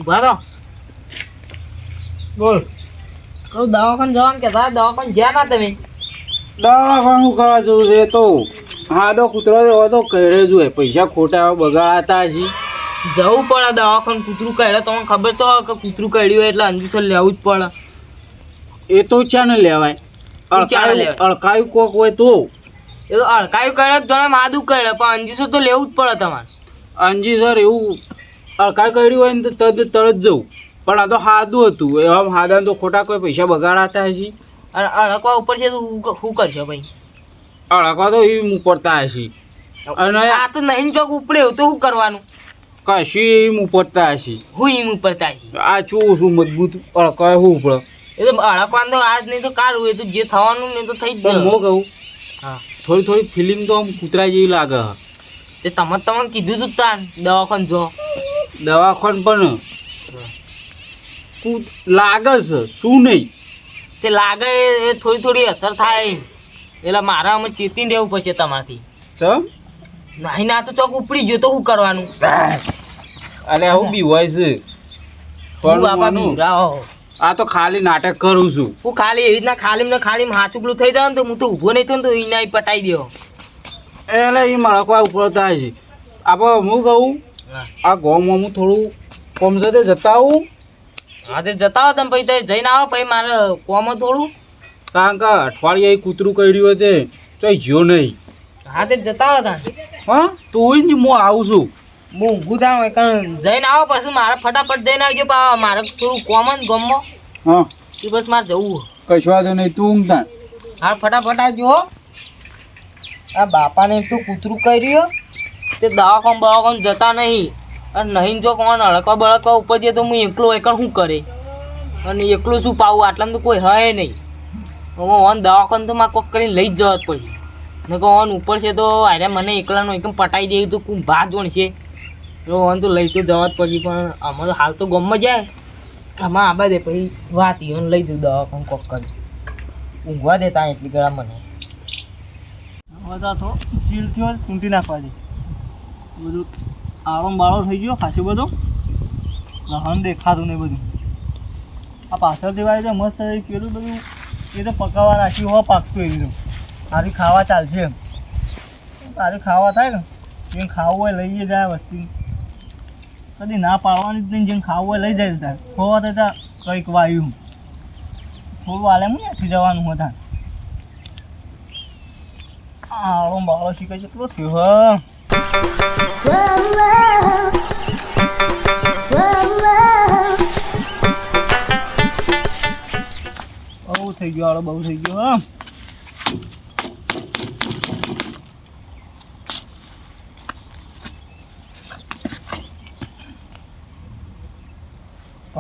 બરો બોલ. કહું દવાખાને જવાનું કે દવાખાને જ્યાં ના તમે દવાખાનું કરવા જવું છે તો હાડો કૂતરો એવો તો કહેરે જોઈએ પૈસા ખોટા બગાડાતા હશે. જવું પડે દવાખાને. કૂતરું કહેડે તમને ખબર તો હોય કે કૂતરું કહેડ્યું હોય એટલે અંજીસર લેવું જ પડે. એ તો ચાને લેવાય. અળકાયું કોક હોય તો એ તો અડકાયું કહેડે જોડે માદું કહેડે પણ અંજીસર તો લેવું જ પડે તમારે. અંજીસર એવું અળકાયું કર્યું હોય ને તો તરત જવું. પણ આ તો હાદું હતું એવા હાદાને તો ખોટા કોઈ પૈસા બગાડાતા હશે. અને અડકવા ઉપર છે તો શું કરશો ભાઈ? અળકવા તો એમ ઉપડતા હશે. અને આ તો નહીં ચોક ઉપડે તો શું કરવાનું? કશું એમ ઉપડતા હશે. હું એમ ઉપડતા છે આ શું મજબૂત અળકાય શું ઉપડે? એ તો અડકવાનું તો આજ નહીં તો કાલ હોય તો જે થવાનું ને તો થઈ જ પણ હું કહું હા થોડી ફિલિંગ તો આમ કૂતરા જેવી લાગે. તે તમને કીધું તું તાન દવાખાને જો. દવાખાન પણ લાગે છે શું નહીં તે લાગે એ થોડી અસર થાય એટલે મારે અમે ચેતીને રહેવું પડશે તમારથી. ચમ નહીં ના તો ચોક ઉપડી ગયો તો શું કરવાનું? અરે હું બી હોય છે હું બાપા બીવડાવો. આ તો ખાલી નાટક કરું છું. હું ખાલી એવી રીતના ખાલી હાચુકલું થઈ જાય ને તો હું તો ઊભો નહીં થયો ને તો એને પટાઈ દો. એટલે એ મળકવા ઉપડતા છે. આપણે હું કહું આ ગામમાં હું થોડું કોમ સાથે જતા આવું. હા તે જતા હો તમે પછી તે જઈને આવો પછી મારે કોમાં થોડું. કારણ કે અઠવાડિયે કૂતરું કર્યું હતું ચોઈ જ્યો નહીં. હા તે જતા હો તાન. હા તું જ હું આવું છું. હું ઊંઘું થાય કારણ જઈને આવો પછી મારે ફટાફટ જઈને આવજો પા મારે થોડું કોમન ગમો હા એ બસ મારે જવું. કશું વાંધો નહીં તું ઊંઘતા. હા ફટાફટ આવજો હો. આ બાપાને તો કૂતરું કર્યું તે દવાખાને જતા નહીં. અને નહીં જો કોણ અડકવા બળકવા ઉપર જઈએ તો હું એકલો એકણ શું કરે અને એકલું શું પાવું? આટલામાં તો કોઈ હે નહીં. હવે ઓન દવાખાને તો મારે કોક કરીને લઈ જ જવા જ પછી. ને કહો ઓન ઉપર છે તો અરે મને એકલાનો એકમ પટાઈ દે તો કોઈ ભાત વણશે. ઓન તો લઈ તો જવા જ પછી પણ આમાં તો હાલ તો ગમમાં જાય આમાં આબા દે પછી વાત ઈવન લઈ દઉં દવાખાને કોક કરી ઊંઘવા દે ત્યાં એટલી ગળા મને. બધા તો ચીલ થયો ચૂંટી નાખવા દે બધું આળમ બાળો થઈ ગયો ખાસું બધો હન દેખાતું નહીં બધું. આ પાછળ દેવાય છે મસ્ત પેલું બધું એ તો પકાવવા નાખ્યું હોય પાકતું એ લીધું સારી ખાવા ચાલશે એમ સારી ખાવા થાય ને જેમ ખાવું હોય લઈએ જાય વસ્તી કદી ના પાડવાની જ નહીં. જેમ ખાવું હોય લઈ જાય તાર ખોવા તો ત્યાં કંઈક વાયું થોડું હાલે હું નથી જવાનું હતા. આળો બાળો શીખે છે એટલો થયો હા. બહુ થઈ ગયો આળો બહુ થઈ ગયો હા.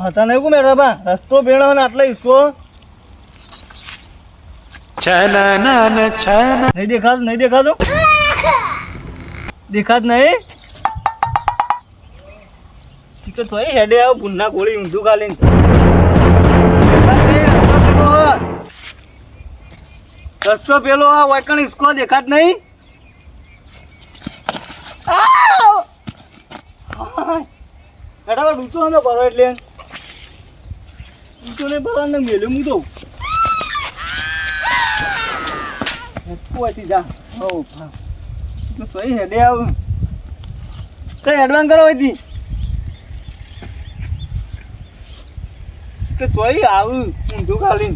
હતા નહીં મેં રબા રસ્તો ભેણો ને આટલો ઈસકો નહીં દેખાતું દેખાત નહીં. ચીકર થોડી હેડે આવ ભૂંડા ગોળી ઊંધું ખાલી રસ્તો પેલો આ વાયકણ ઈસકો દેખાત નહીં. હેડા ડૂચો અમે ભરો એટલે ડૂચો નહીં ભરવા ને મેલ્યો હું તો જા હો તો હેડે આવ તો એડવાન્સ કરો હતી કે તોય આવું ઊંધું ખાલી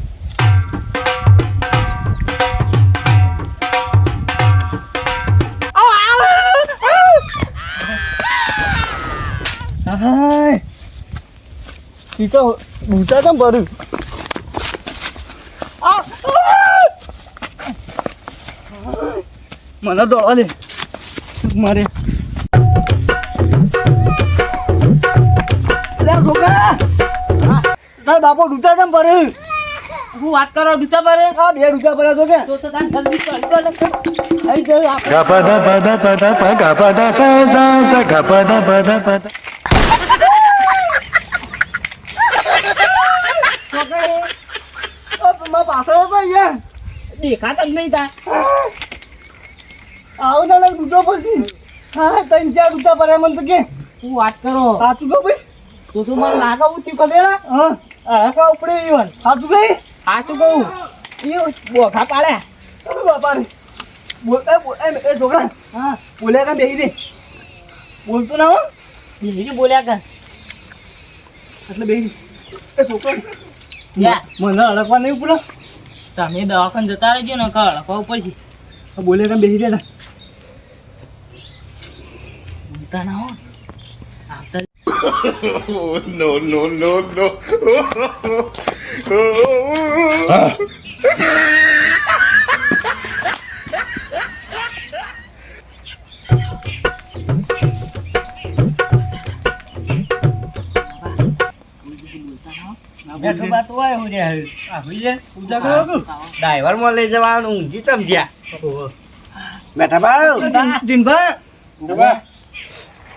ઈ તો ઊંચા કેમ ભર્યું મને દોડવા દે મારે બાપો ડૂચા કેમ ભર્યું? હું વાત કરો ડૂચા પર હા બે ડૂચા ભર્યા તો કે તો તાન જલ્દી કરી દો ને થઈ જાય દેખાતા જ નહીં તા આવું ના ડૂચો પછી હા ત્રણ ચાર ડૂચા ભર્યા મને તો કે હું વાત કરો સાચું કહું ભાઈ તો મને લાગે હું તી ખબર હા હળકા ઉપડે ઈવન સાચું કઈ સાચું કહું એ બોખા પાડે બાપા રે એ છોકરા હા બોલ્યા કા બેહી દે બોલતો ના હો બીજી બોલ્યા કર એટલે બેહી એ છોકરા યા મને અડકવા નહીં પડે તમે દવાખાને જતા રહેજો ને કે હળકવા ઉપર છે બોલ્યા કા બેહી દે ને બોલતા ના હો આવતા no, no, no, no. Driver માં લઈ જવાનું ઊંઘી સમજ્યા બેઠા બા દિનભા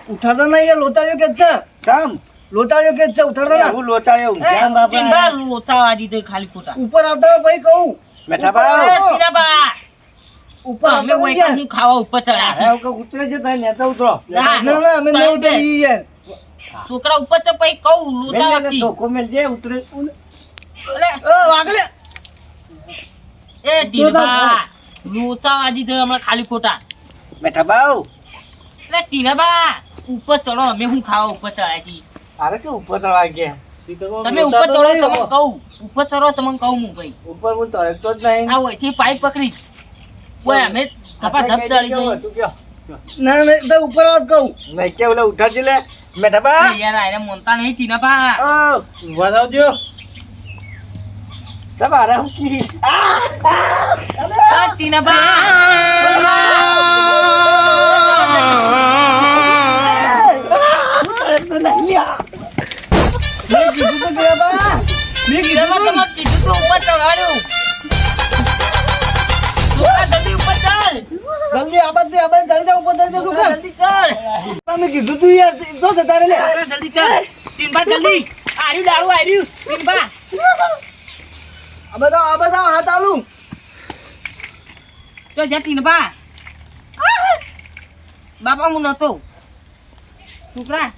ઉઠાડતા નહીં યાર લોતાયો કે છે કામ લોતાયો કે છે ઉઠાડતા ના હું લોતાયો ચિંતા લોચાવા દીધે ખાલી ખોટા ઉપર આવતા ભાઈ કહું બેઠા બા ચિનાબા ઉપર અમે આવતા વૈકલ્પિક હું ખાવા ઉપર ચડ્યા છે કે ઉતરે છે ભાઈ નેતા ઉતરો ના, ના અમે નહીં ઉતરી યાર છોકરા ઉપર ચપાઈ કહું લોચાવા છી કોમેલ જે ઉતરે અરે વાગલે એ ટીનબા લોચાવા દીધે હમણાં ખાલી ખોટા બેઠા બાઉ એટલે ટીનાબા ઉપર ચડો અમે હું ખાવા ઉપર ચડ્યા છીએ અરે કે ઉપર ચડવા ગયા તમે ઉપર ચડો તમને કહું ઉપર ચડો તમને કહું હું ભાઈ ઉપર હું તરતો જ નહીં આ ઓયથી પાઇપ પકડી ઓય અમે ધપા ધપ ચડી ગઈ ના મેં તો ઉપર આવ કહું નહીં કે ઓલા ઉઠાડી લે બેઠા બા યાર આને મોનતા નહીં ટીનાબા વધાવજો તમારા હું કી ટીનાબા તો નહીં મેં કીધું તો ગયા બા મેં ટીનાબા તમે કીધું તો ઉપર ચડવાનું જલ્દી ઉપર ચાલ જલ્દી આબાદ જલ્દી જા ઉપર જલ્દી શું કર જલ્દી ચાલ તમે કીધું તું યાર તો જતા રે અરે જલ્દી ચાલ ટીનબા જલ્દી આર્યું ડાળું આર્યું ટીનબા આ બધા હાથ આલું તો જા ટીનબા બાપા હું નતો છોકરા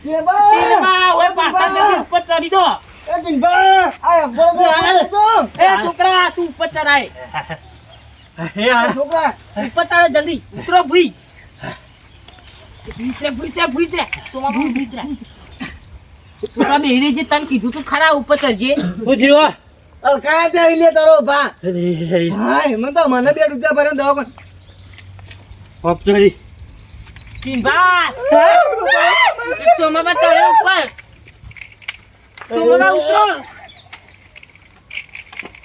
કે બા ટીનબા ઓય પાછા જલ્દી ઉપર ચડી દો એ દિનભા આ બોલો એ છોકરા તું ઉપર ચડાય હે આ છોકરા ઉપર ચડે જલ્દી ઉતરો ભૂઈ ભૂઈ સોમા ભૂઈ છોકરા બેહી જે તને કીધું તું ખરા ઉપર ચડજે હું જીવા કાય તે લે તારો ભા હાય મને તો મને 2 રૂપિયા ભરે દવા કોણ ચડી ટીનબા સોમા બા ચડે ઉપર સોમા બા ઉતરો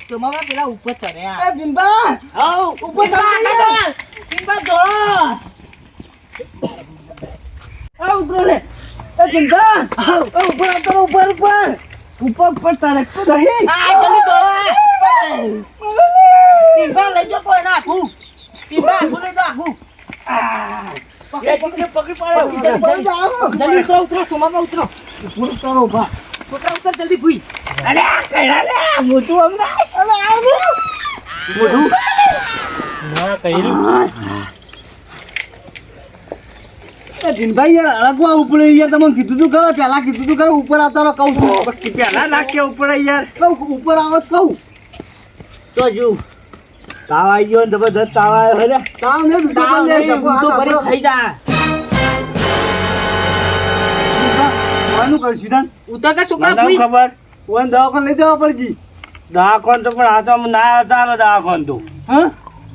સોમા બા પેલા ઉપર ચડે એ દિનભા આવ ઉપર ચડી ટીનબા દોડો આ ઉતરો લે એ દિનભા આવ ઉપર ઉતરો ઉપર તારે તો નહીં આ જલ્દી દોડો ટીનબા લઈ જો કોઈ નાખું ટીનબા લઈ જો આખું પકડી પાડો જલ્દી ઉતરો સોમા બા ઉતરો ઉપર તારો ભા છોકરા ઉતર જલ્દી ભૂઈ અરે કઈડા લે મોટું હમણાં અલે આવજો મોઢું ના કઈરું એ દિનભાઈ યાર અળગવા ઉપર યાર તમને કીધું તું ખરા પહેલા કીધું તું ખરા ઉપર આવતા રહો કહું છું પહેલા નાખ્યા ઉપર યાર કહું ઉપર આવો કહું તો જો તાવ આવી ગયો ને જબરદસ્ત તાવ આવ્યો હે તાવ ને તો ભરી ખાઈ જા કોનું કરશું તાન ઉતર કે છોકરા ભૂઈ ખબર ઓન દવાખાને લઈ જવા પડજી દવાખાન તો પણ આ તો ના હતા દવાખાન તો હા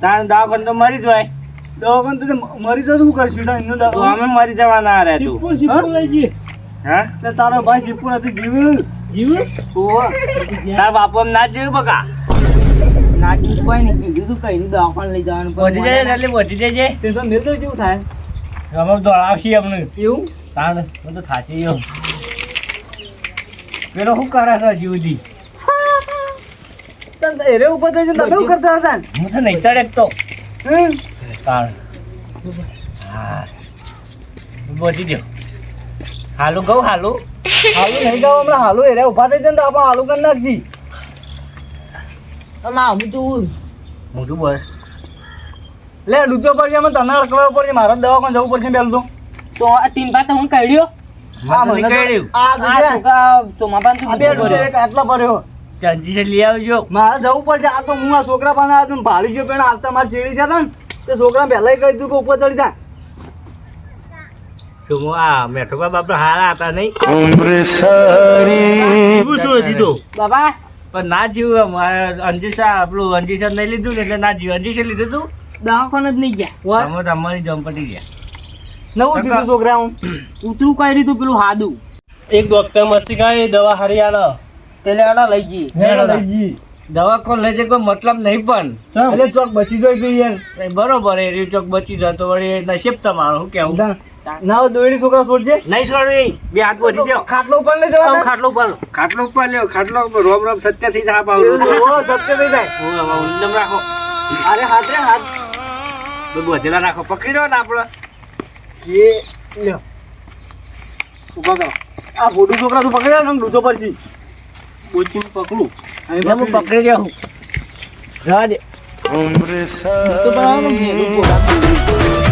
તાર દવાખાન તો મરી જાય દવાખાન તો મરી જાય શું કરશું એનું તો અમે મરી જવાના રહે તું શીપુર લઈ જઈએ હા તે તારો ભાઈ શીપુર હતું જીવ તાર બાપો ના જીવ બકા ના કોઈ નહીં કીધું તું કઈ દવાખાને લઈ જવાનું વધી જાય એટલે વધી જાય તે તો મેલ તો જેવું થાય અમાર દોડાવશી અમને એવું તાણ હું તો થાચી ગયો પેલો શું કરે છે જીવજી એરે ઉપર તો તમે શું કરતા હતા હું તો નહીં ચડે તો તાણ હા બોલી દો હાલું કહું હાલું નહીં કહું હમણાં હાલું એરે ઉભા થઈ જાય ને તો આપણે હાલું કરી નાખજી અમા હું તું મોટું બોલ લે ડૂચો પડશે મને તને અડકવા પડશે મારે દવાખાને જવું પડશે પેલું તો આ તીન પાત હું કાઢ્યો આ મને નીકળ્યું. આ આ ડૂચે. છોકરા સોમાબાન આ બે ડૂચે એક આટલા પડ્યો જલ્દી લઈ આવજો મારે જવું પડશે આ તો હું આ છોકરા પાસે આવ્યો હતો ભાડી ગયો પેલા આવતા મારે ચેડી જતા ને તે છોકરા પહેલા કહી દીધું કે ઉપર ચડી જા મેઠોબા બાપા હારા હતા નહીં જીવું શું હજી તો બાબા પણ ના જીવ મારે અંજીસા આપણું અંજીસા નહીં લીધું ને એટલે ના જીવ અંજીસા લીધું તું દવાખાને જ નહીં ગયા તમે તમારી જમ પટી ગયા નવું કીધું છોકરા હું ઉતરું કરી તું પેલું હાદું એક ડોક્ટર મસી કાંઈ દવા હારી આલો તેલે આડા લઈ જઈએ દવા કોણ લઈ જાય કોઈ મતલબ નહીં પણ એટલે ચોક બચી જાય તો યાર એ બરોબર એ રીત ચોક બચી જાય તો વળી નસીબ તમારું શું કેવું ના દોડી છોકરા છોડજે નહીં છોડી બે હાથ બોધી દો ખાટલો ઉપર લઈ જવા ખાટલો ઉપર ખાટલો ઉપર લ્યો ખાટલો ઉપર રોમ રોમ સત્ય થી થાપ ઓ સત્ય થઈ જાય ઊંડમ રાખો અરે હાથ રે હાથ બધેલા રાખો પકડી દો ને આપણે એ લ્યો ઉભા કરો આ ફોટો છોકરા તું પકડ્યા ને ડૂચો પરથી બોચીને પકડું હું પકડી રહ્યો હું જવા દે તો બરાબર મેલું પોતા